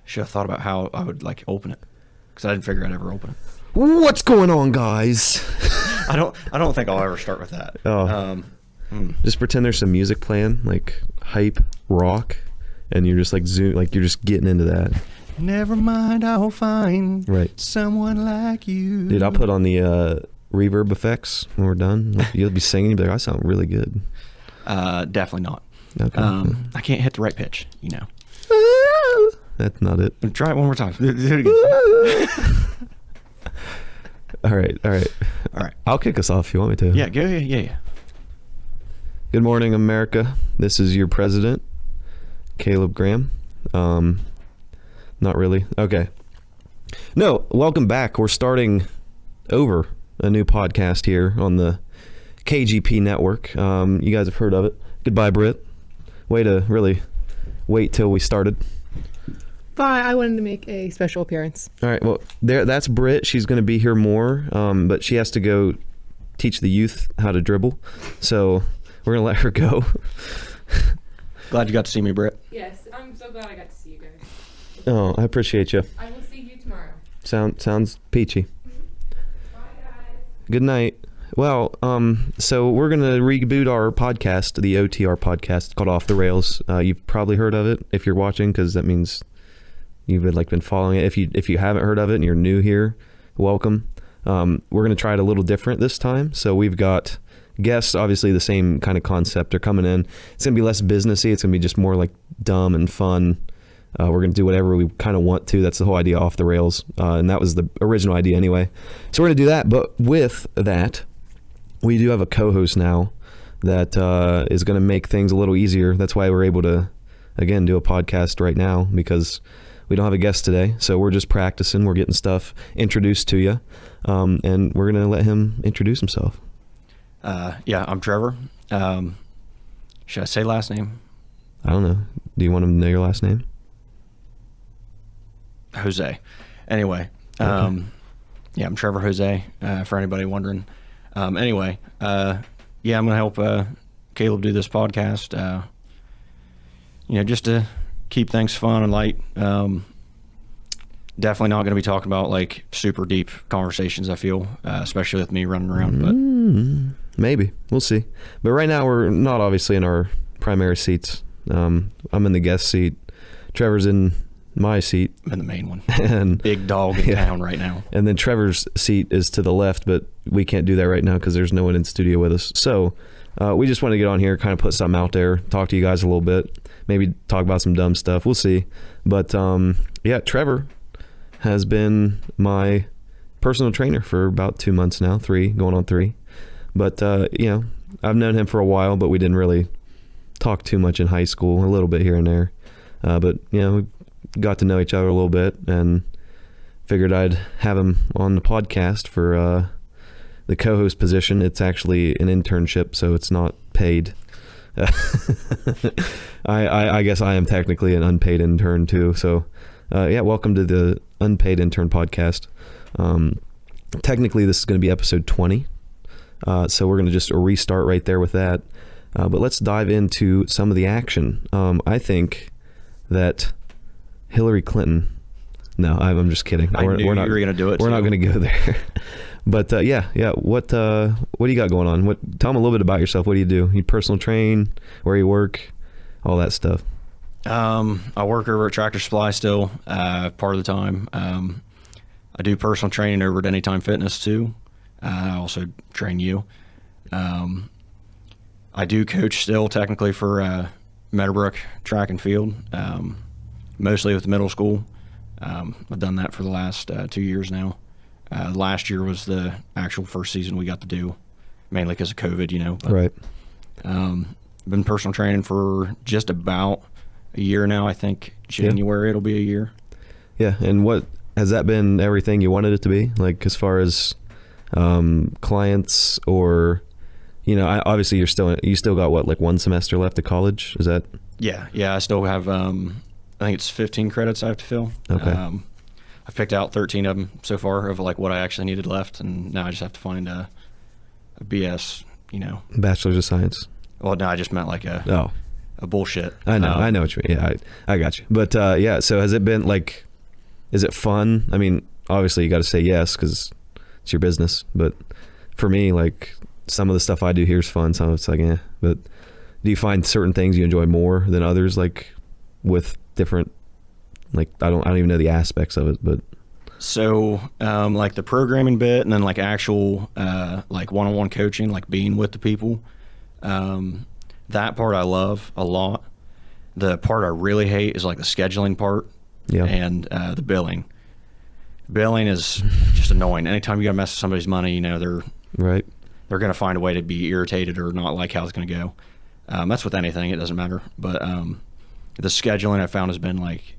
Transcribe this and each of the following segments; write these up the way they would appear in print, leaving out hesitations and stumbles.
Should have thought about how I would like open it, because I didn't figure I'd ever open it. What's going on, guys? I don't think I'll ever start with that. Just pretend there's some music playing, like hype rock, and you're just like you're just getting into that. Never mind, I'll find someone like you. Dude, I'll put on the reverb effects when we're done. Like, you'll be singing, you'll be like, I sound really good. Definitely not. Okay. I can't hit the right pitch, you know. That's not it. Try it one more time. Do it again. All right. I'll kick us off if you want me to. Yeah, go. Yeah. Good morning, America. This is your president, Caleb Graham. Not really. Okay. No, welcome back. We're starting over a new podcast here on the KGP network. You guys have heard of it. Goodbye, Britt. Way to really wait till we started. Bye. I wanted to make a special appearance. All right. Well, that's Britt. She's going to be here more, but she has to go teach the youth how to dribble. So we're going to let her go. Glad you got to see me, Britt. Yes, I'm so glad I got to see you guys. Oh, I appreciate you. I will see you tomorrow. Sounds peachy. Bye, guys. Good night. Well, so we're going to reboot our podcast, the OTR podcast called Off the Rails. You've probably heard of it if you're watching, because that means you've been following it. If you haven't heard of it and you're new here, welcome. We're going to try it a little different this time. So we've got guests, obviously the same kind of concept. They're coming in. It's going to be less businessy. It's going to be just more like dumb and fun. We're going to do whatever we kind of want to. That's the whole idea, Off the Rails. And that was the original idea anyway. So we're going to do that. But with that, we do have a co-host now that is going to make things a little easier. That's why we're able to, again, do a podcast right now, because we don't have a guest today. So we're just practicing. We're getting stuff introduced to you. And we're going to let him introduce himself. Yeah, I'm Trevor. Should I say last name? I don't know. Do you want him to know your last name? Jose. Anyway, Okay. Yeah, I'm Trevor Jose, for anybody wondering. Anyway, yeah, I'm going to help Caleb do this podcast, just to keep things fun and light. Definitely not going to be talking about like super deep conversations, I feel, especially with me running around. But maybe. We'll see. But right now we're not obviously in our primary seats. I'm in the guest seat. Trevor's in my seat. I'm in the main one. And big dog in town right now. And then Trevor's seat is to the left, but we can't do that right now because there's no one in studio with us. So we just want to get on here, kind of put something out there, talk to you guys a little bit, maybe talk about some dumb stuff. We'll see. But yeah, Trevor has been my personal trainer for about 2 months now, 3, going on 3. But, I've known him for a while, but we didn't really talk too much in high school, a little bit here and there. But, we got to know each other a little bit and figured I'd have him on the podcast for the co-host position. It's actually an internship, so it's not paid. I guess I am technically an unpaid intern too. So, welcome to the Unpaid Intern Podcast. Technically, this is going to be episode 20. So we're going to just restart right there with that. But let's dive into some of the action. I think that Hillary Clinton. No, I'm just kidding. We're not going to do it. We're not going to go there. But yeah. What do you got going on? Tell them a little bit about yourself. What do? You personal train? Where you work? All that stuff. I work over at Tractor Supply still, part of the time. I do personal training over at Anytime Fitness too. I also train you. I do coach still technically for Meadowbrook Track and Field, mostly with middle school. I've done that for the last 2 years now. Last year was the actual first season we got to do, mainly because of COVID, But, right. Been personal training for just about a year now. I think January it'll be a year. Yeah, and what has that been? Everything you wanted it to be, like as far as clients, or obviously you still got what, like 1 semester left of college? Is that? Yeah. I still have I think it's 15 credits I have to fill. Okay. I've picked out 13 of them so far of like what I actually needed left, and now I just have to find a BS, Bachelor's of Science. Well, no, I just meant like a a bullshit. I know what you mean. Yeah, I got you. But yeah, so has it been like, is it fun? I mean, obviously you got to say yes because it's your business. But for me, like some of the stuff I do here is fun. Some of it's like, But do you find certain things you enjoy more than others? Like with different, like I don't even know the aspects of it, but. So like the programming bit and then like actual like one-on-one coaching, like being with the people, that part I love a lot. The part I really hate is like the scheduling part and the billing. Billing is just annoying. Anytime you got to mess with somebody's money, you know, they're going to find a way to be irritated or not like how it's going to go. That's with anything. It doesn't matter. But the scheduling I found has been like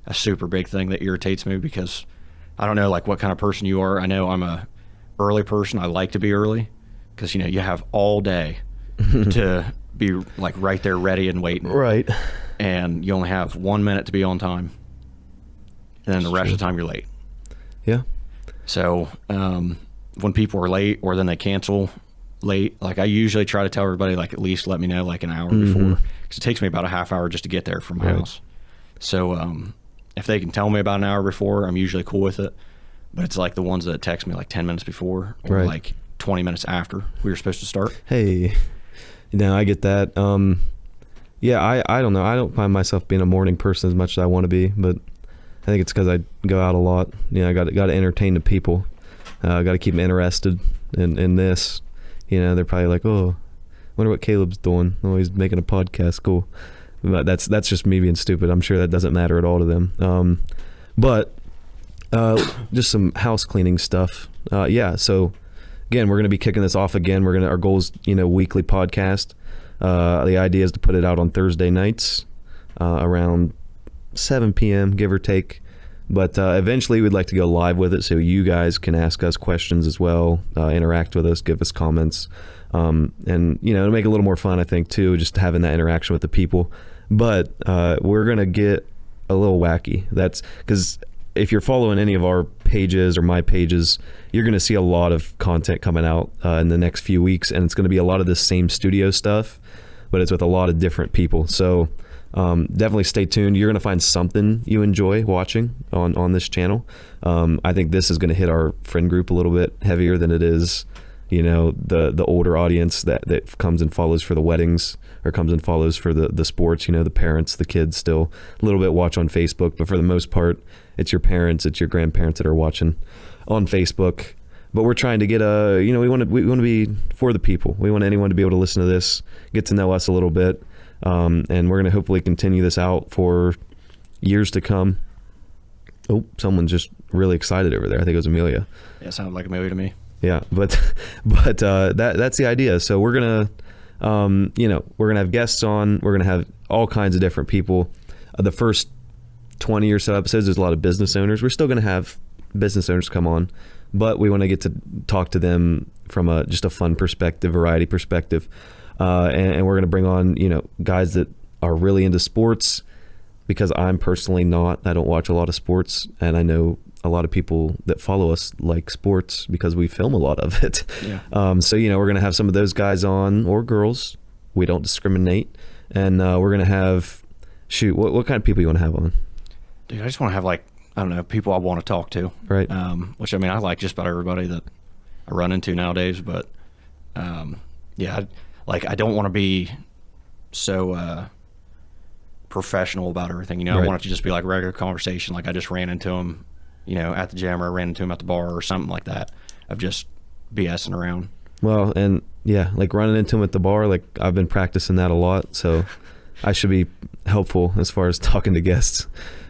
a super big thing that irritates me because I don't know like what kind of person you are. I know I'm a early person. I like to be early because, you know, you have all day to be like right there ready and waiting. Right. And you only have 1 minute to be on time. And then the rest of the time you're late. Yeah. So when people are late or then they cancel late, like I usually try to tell everybody like at least let me know like an hour before because it takes me about a half hour just to get there from my house. So if they can tell me about an hour before, I'm usually cool with it. But it's like the ones that text me like 10 minutes before or like 20 minutes after we were supposed to start. Hey, no, I get that. Yeah, I don't know. I don't find myself being a morning person as much as I want to be, but I think it's because I go out a lot. You know, I got to entertain the people. I got to keep them interested in this. You know, they're probably like, oh, wonder what Caleb's doing. Oh, he's making a podcast. Cool. But that's just me being stupid. I'm sure that doesn't matter at all to them. But just some house cleaning stuff. Yeah. So again, we're going to be kicking this off again. Our goal is, you know, weekly podcast. The idea is to put it out on Thursday nights around 7 p.m. give or take. But eventually we'd like to go live with it so you guys can ask us questions as well, interact with us, give us comments. And, you know, to make it a little more fun, I think, too, just having that interaction with the people. But we're going to get a little wacky. That's because if you're following any of our pages or my pages, you're going to see a lot of content coming out in the next few weeks. And it's going to be a lot of the same studio stuff, but it's with a lot of different people. So definitely stay tuned. You're going to find something you enjoy watching on this channel. I think this is going to hit our friend group a little bit heavier than it is, you know, the older audience that comes and follows for the weddings or comes and follows for the sports, you know, the parents, the kids still a little bit watch on Facebook, but for the most part, it's your parents, it's your grandparents that are watching on Facebook. But we're trying to get you know, we want to be for the people. We want anyone to be able to listen to this, get to know us a little bit. And we're going to hopefully continue this out for years to come. Oh, someone's just really excited over there. I think it was Amelia. Yeah, it sounded like Amelia to me. Yeah, but that's the idea. So we're gonna, you know, we're gonna have guests on. We're gonna have all kinds of different people. The first 20 or so episodes, there's a lot of business owners. We're still gonna have business owners come on, but we want to get to talk to them from just a fun perspective, variety perspective, and we're gonna bring on, you know, guys that are really into sports, because I'm personally not. I don't watch a lot of sports, and I know a lot of people that follow us like sports because we film a lot of it. Yeah. So, you know, we're going to have some of those guys on, or girls. We don't discriminate. And we're going to have, what kind of people you want to have on? Dude, I just want to have like, I don't know, people I want to talk to. Right. Which, I mean, I like just about everybody that I run into nowadays, but yeah, I don't want to be so professional about everything. You know, I want it to just be like regular conversation. Like I just ran into them, you know, at the gym, or I ran into him at the bar or something like that, of just BSing around. Well, and yeah, like running into him at the bar, like I've been practicing that a lot, so I should be helpful as far as talking to guests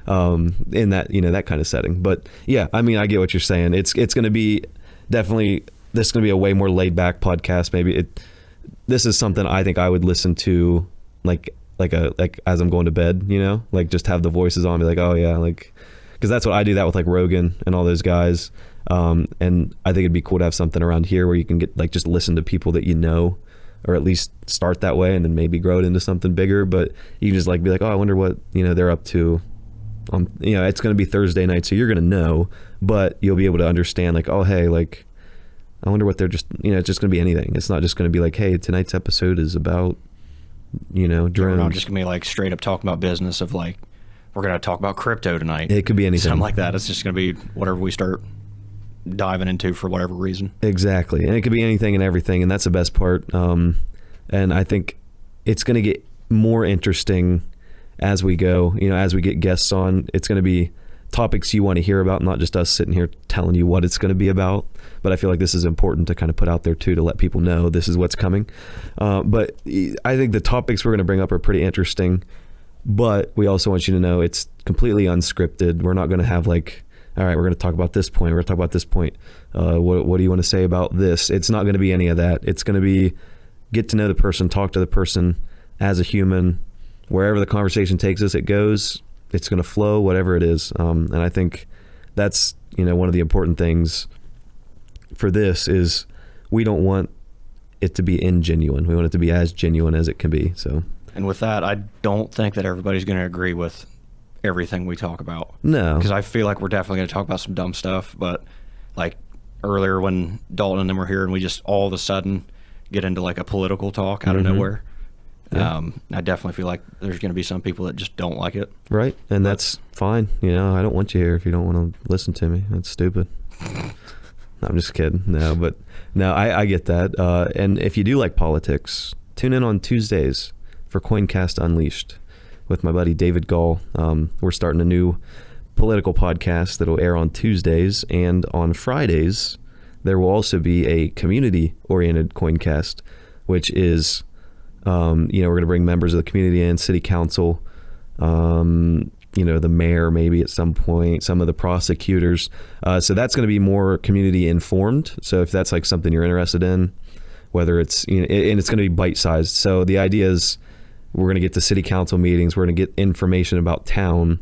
in that, you know, that kind of setting. But yeah, I mean, I get what you're saying. It's going to be definitely, this is going to be a way more laid back podcast. Maybe this is something I think I would listen to like as I'm going to bed, you know, like just have the voices on, be like, oh yeah, like, because that's what I do that with like Rogan and all those guys. And I think it'd be cool to have something around here where you can get like just listen to people that you know, or at least start that way and then maybe grow it into something bigger. But you can just like be like, oh, I wonder what, you know, they're up to. You know, it's going to be Thursday night, so you're going to know, but you'll be able to understand like, oh, hey, like, I wonder what they're just, you know, it's just going to be anything. It's not just going to be like, hey, tonight's episode is about you know, We're drones. not just gonna be like straight up talking about business of like we're gonna talk about crypto tonight. It could be anything. Something like that. It's just gonna be whatever we start diving into for whatever reason. Exactly. And it could be anything and everything, and that's the best part. And I think it's going to get more interesting as we go, you know, as we get guests on. It's going to be topics you want to hear about, not just us sitting here telling you what it's going to be about. But I feel like this is important to kind of put out there too, to let people know this is what's coming. But I think the topics we're going to bring up are pretty interesting, but we also want you to know it's completely unscripted. We're not going to have like, all right, we're going to talk about this point. We're going to talk about this point. What do you want to say about this? It's not going to be any of that. It's going to be get to know the person, talk to the person as a human. Wherever the conversation takes us, it goes. It's going to flow, whatever it is. And I think that's, you know, one of the important things for this is we don't want it to be ingenuine. We want it to be as genuine as it can be. So, and with that, I don't think that everybody's going to agree with everything we talk about. No. Because I feel like we're definitely going to talk about some dumb stuff, but like earlier when Dalton and them were here and we just all of a sudden get into like a political talk out of nowhere. Yeah. I definitely feel like there's going to be some people that just don't like it. Right. And that's fine. You know, I don't want you here if you don't want to listen to me. That's stupid. I'm just kidding. No, but no, I get that. And if you do like politics, tune in on Tuesdays for Coincast Unleashed with my buddy David Gall. We're starting a new political podcast that'll air on Tuesdays, and on Fridays there will also be a community-oriented Coincast, which is, you know, we're going to bring members of the community in, city council, you know, the mayor maybe at some point, some of the prosecutors. So that's going to be more community informed. So if that's like something you're interested in, whether it's, you know, and it's going to be bite-sized. So the idea is we're going to get to city council meetings. We're going to get information about town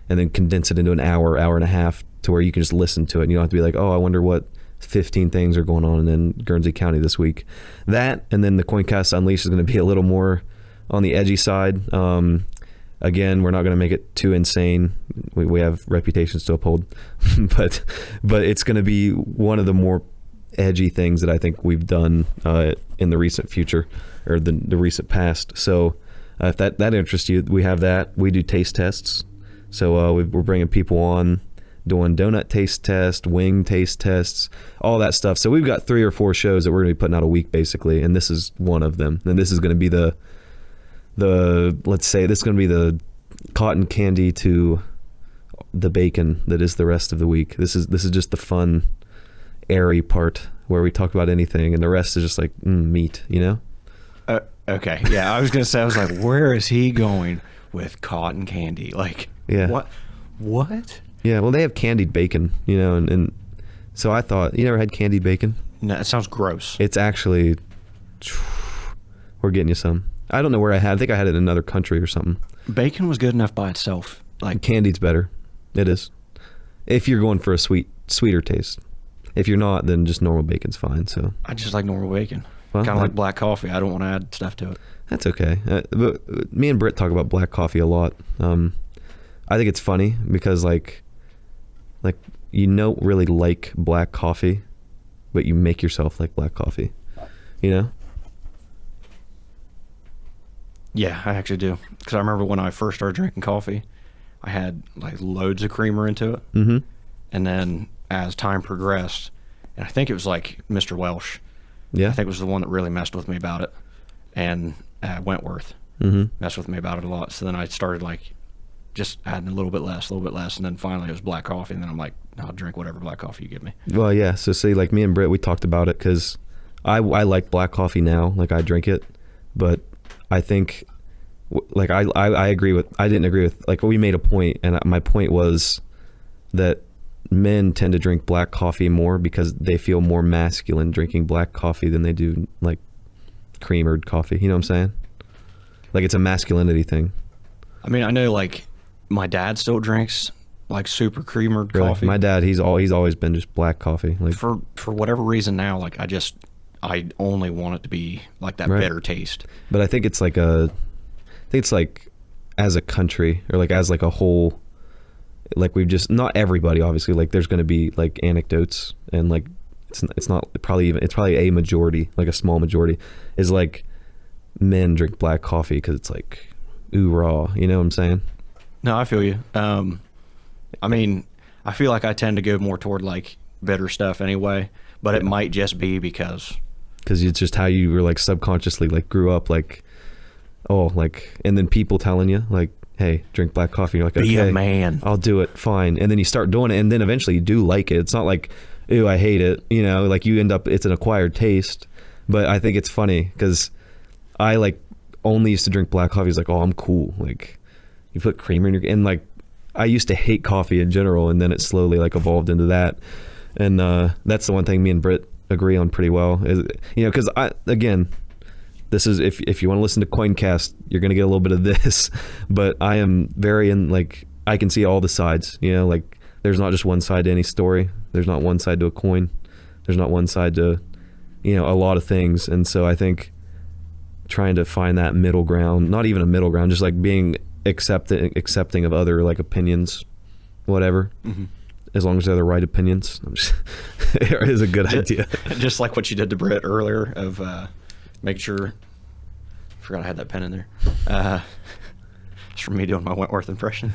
and then condense it into an hour, hour and a half to where you can just listen to it. And you don't have to be like, oh, I wonder what 15 things are going on in Guernsey County this week. That, and then the Coincast Unleashed is going to be a little more on the edgy side. Again, we're not going to make it too insane. We have reputations to uphold, but it's going to be one of the more edgy things that I think we've done in the recent future or the recent past. So if that interests you, we have that. We do taste tests. So we're bringing people on doing donut taste test, wing taste tests, all that stuff. So we've got 3 or 4 shows that we're going to be putting out a week basically, and this is one of them. And this is going to be the let's say this is going to be the cotton candy to the bacon that is the rest of the week. This is just the fun, airy part where we talk about anything, and the rest is just like meat, you know? Okay. Yeah, I was going to say, I was like, where is he going with cotton candy? Like, yeah. What? Yeah, well, they have candied bacon, you know, and so I thought, you never had candied bacon? No, it sounds gross. It's actually, we're getting you some. I don't know where I think I had it in another country or something. Bacon was good enough by itself. Like candied's better. It is. If you're going for a sweeter taste. If you're not, then just normal bacon's fine. So I just like normal bacon. Well, kind of like black coffee. I don't want to add stuff to it. That's okay. But me and Britt talk about black coffee a lot. I think it's funny because like you don't really like black coffee, but you make yourself like black coffee. You know? Yeah, I actually do. Because I remember when I first started drinking coffee, I had like loads of creamer into it. Mm-hmm. And then as time progressed, and I think it was like Mr. Welsh. Yeah. I think it was the one that really messed with me about it. And Wentworth messed with me about it a lot. So then I started like just adding a little bit less. And then finally it was black coffee. And then I'm like, I'll drink whatever black coffee you give me. Well, yeah. So see, like me and Britt, we talked about it because I like black coffee now. Like I drink it. But I think like I didn't agree with, like we made a point, and my point was that men tend to drink black coffee more because they feel more masculine drinking black coffee than they do like creamered coffee. You know what I'm saying? Like it's a masculinity thing. I mean, I know like my dad still drinks like super creamered coffee. My dad, he's always been just black coffee. Like for whatever reason now, like I only want it to be like that bitter taste. But I think it's like it's like as a country or like as like a whole, like we've just, not everybody obviously, like there's going to be like anecdotes, and like it's probably a majority, like a small majority is like men drink black coffee because it's like, ooh, raw. You know what I'm saying? No, I feel you. I mean, I feel like I tend to go more toward like bitter stuff anyway, but it might just be because it's just how you were like subconsciously like grew up like, oh, like, and then people telling you like, hey, drink black coffee. You're like, be okay, a man. I'll do it. Fine. And then you start doing it, and then eventually you do like it. It's not like, ew, I hate it. You know, like you end up, it's an acquired taste. But I think it's funny because I like only used to drink black coffee. It's like, oh, I'm cool. Like you put creamer in your, and like I used to hate coffee in general, and then it slowly like evolved into that. And that's the one thing me and Britt agree on pretty well is, you know, because again, this is if you want to listen to Coincast, you're gonna get a little bit of this, but I am very in like I can see all the sides. You know, like there's not just one side to any story. There's not one side to a coin. There's not one side to, you know, a lot of things. And so I think trying to find that middle ground, not even a middle ground, just like being accepting of other like opinions, whatever. Mm-hmm. As long as they're the right opinions, it is a good idea. Just like what you did to Britt earlier of make sure. I forgot I had that pen in there. It's from me doing my Wentworth impression.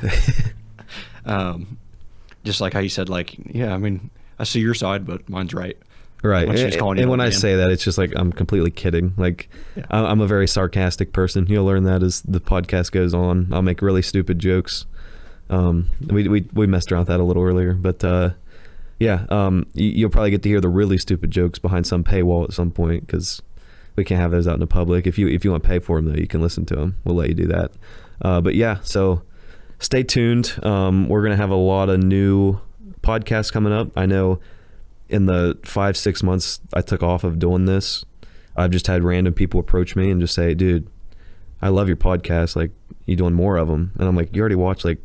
Just like how you said, like, yeah, I mean, I see your side, but mine's right. Right. And when I man. say that, it's just like I'm completely kidding. Like, yeah. I'm a very sarcastic person. You'll learn that as the podcast goes on. I'll make really stupid jokes. We messed around with that a little earlier, but you'll probably get to hear the really stupid jokes behind some paywall at some point because we can't have those out in the public. If you want to pay for them, though, you can listen to them. We'll let you do that. But yeah, so stay tuned. We're gonna have a lot of new podcasts coming up. I know in the 5-6 months I took off of doing this, I've just had random people approach me and just say, dude, I love your podcast. Like, you doing more of them? And I'm like, you already watched like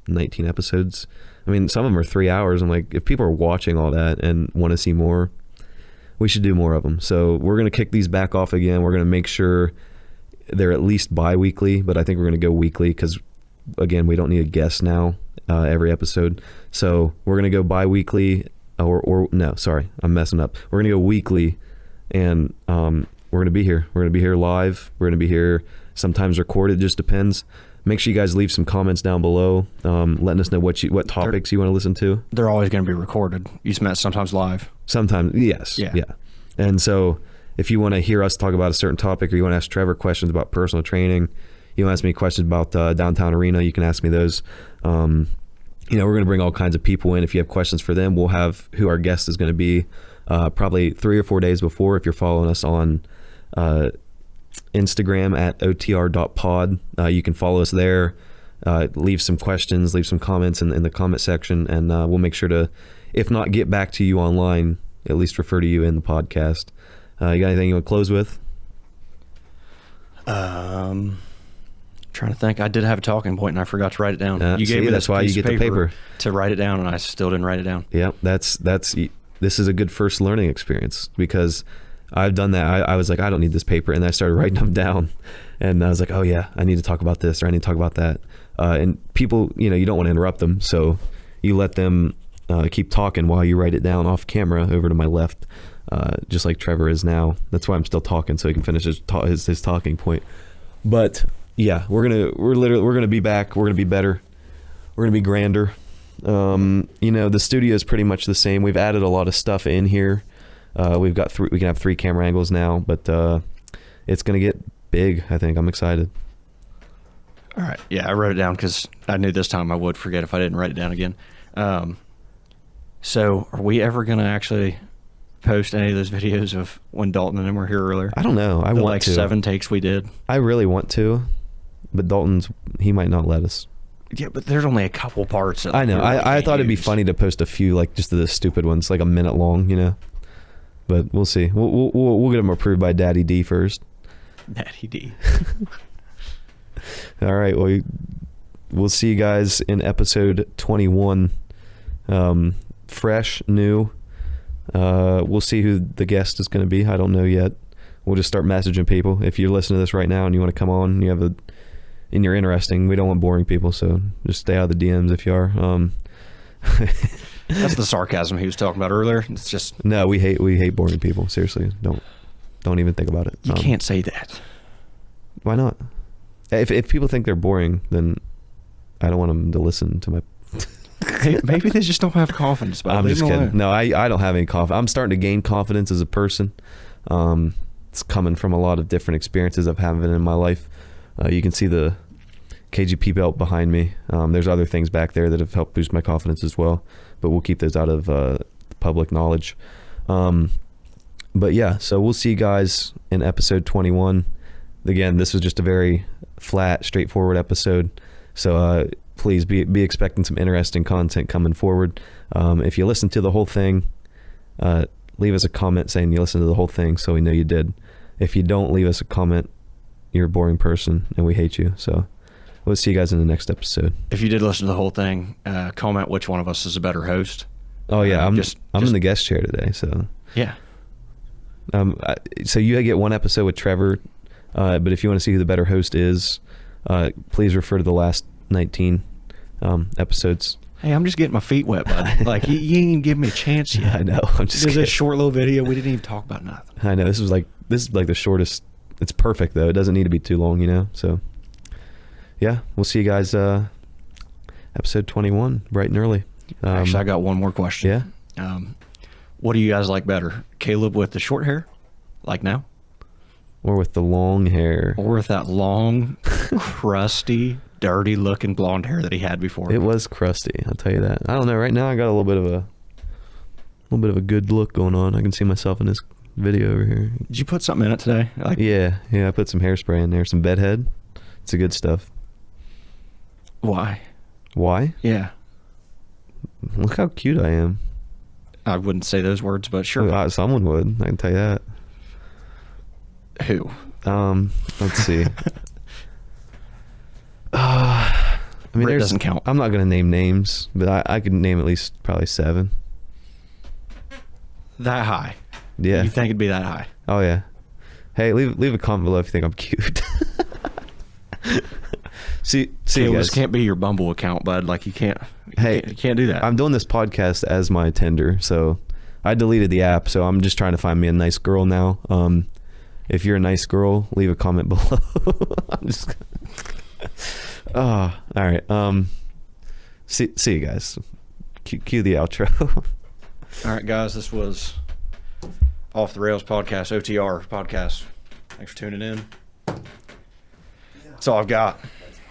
19 episodes. I mean, some of them are 3 hours. I'm like, if people are watching all that and want to see more, we should do more of them. So we're going to kick these back off again. We're going to make sure they're at least bi-weekly, but I think we're going to go weekly because, again, we don't need a guest now every episode. So we're going to go bi-weekly or no, sorry, I'm messing up. We're going to go weekly, and we're going to be here. We're going to be here live. We're going to be here sometimes recorded. Just depends. Make sure you guys leave some comments down below, letting us know what topics you want to listen to. They're always going to be recorded. You just meant sometimes live. Sometimes, yes. Yeah. And so if you want to hear us talk about a certain topic, or you want to ask Trevor questions about personal training, you want to ask me questions about Downtown Arena, you can ask me those. We're going to bring all kinds of people in. If you have questions for them, we'll have who our guest is going to be probably 3 or 4 days before. If you're following us on Instagram at otr.pod, you can follow us there. Leave some questions, leave some comments in the comment section, and we'll make sure to, if not get back to you online, at least refer to you in the podcast. You got anything you want to close with? Trying to think. I did have a talking point and I forgot to write it down. You gave me that's why you get the paper to write it down, and I still didn't write it down. Yeah, this is a good first learning experience because I've done that. I was like, I don't need this paper, and I started writing them down, and I was like, oh yeah, I need to talk about this, or I need to talk about that. And people, you don't want to interrupt them, so you let them keep talking while you write it down off camera over to my left, just like Trevor is now. That's why I'm still talking, so he can finish his talking point. But yeah, we're gonna be back. We're gonna be better. We're gonna be grander. The studio is pretty much the same. We've added a lot of stuff in here. We can have 3 camera angles now, but it's gonna get big. I think I'm excited. All right. Yeah, I wrote it down because I knew this time I would forget if I didn't write it down again. So are we ever gonna actually post any of those videos of when Dalton and them were here earlier? I don't know. I want to. 7 takes we did. I really want to, but he might not let us. Yeah, but there's only a couple parts. I know. I thought it'd be funny to post a few, like just the stupid ones, like a minute long, But we'll see. We'll get them approved by Daddy D first. Daddy D. All right. Well, we'll see you guys in episode 21. Fresh, new. We'll see who the guest is going to be. I don't know yet. We'll just start messaging people. If you're listening to this right now and you want to come on, and you're interesting, we don't want boring people, so just stay out of the DMs if you are. That's the sarcasm he was talking about earlier. It's just no, we hate boring people. Seriously, don't even think about it. You can't say that. Why not? If people think they're boring, then I don't want them to listen to my. Maybe they just don't have confidence. But I'm just kidding. No, I don't have any confidence. I'm starting to gain confidence as a person. It's coming from a lot of different experiences I've had in my life. You can see the KGP belt behind me. There's other things back there that have helped boost my confidence as well, but we'll keep those out of public knowledge. But yeah, so we'll see you guys in episode 21. Again, this was just a very flat, straightforward episode. So please be expecting some interesting content coming forward. If you listen to the whole thing, leave us a comment saying you listened to the whole thing so we know you did. If you don't leave us a comment, you're a boring person and we hate you. So we'll see you guys in the next episode. If you did listen to the whole thing, comment which one of us is a better host. Oh yeah, I'm in the guest chair today, so yeah. So you get one episode with Trevor, but if you want to see who the better host is, please refer to the last 19 episodes. Hey, I'm just getting my feet wet, bud. Like you ain't even give me a chance yet. I know. I'm just. There's a short little video. We didn't even talk about nothing. I know. This is like the shortest. It's perfect though. It doesn't need to be too long, you know. So yeah, we'll see you guys. Episode 21, bright and early. Actually, I got one more question. Yeah. What do you guys like better, Caleb with the short hair, like now, or with the long hair, or with that long, crusty, dirty-looking blonde hair that he had before? It was crusty. I'll tell you that. I don't know. Right now, I got a little bit of a good look going on. I can see myself in this video over here. Did you put something in it today? Yeah. I put some hairspray in there, some bedhead. It's the good stuff. Why? Yeah. Look how cute I am. I wouldn't say those words, but sure. Someone would. I can tell you that. Who? Let's see. I mean, Britt doesn't count. I'm not going to name names, but I could name at least probably 7. That high? Yeah. You think it'd be that high? Oh yeah. Hey, leave a comment below if you think I'm cute. See you guys. This can't be your Bumble account, bud. Like you can't do that. I'm doing this podcast as my Tinder, so I deleted the app, so I'm just trying to find me a nice girl now. If you're a nice girl, leave a comment below. I'm just all right. See you guys. Cue the outro. All right, guys, this was Off the Rails podcast, OTR podcast. Thanks for tuning in. That's all I've got.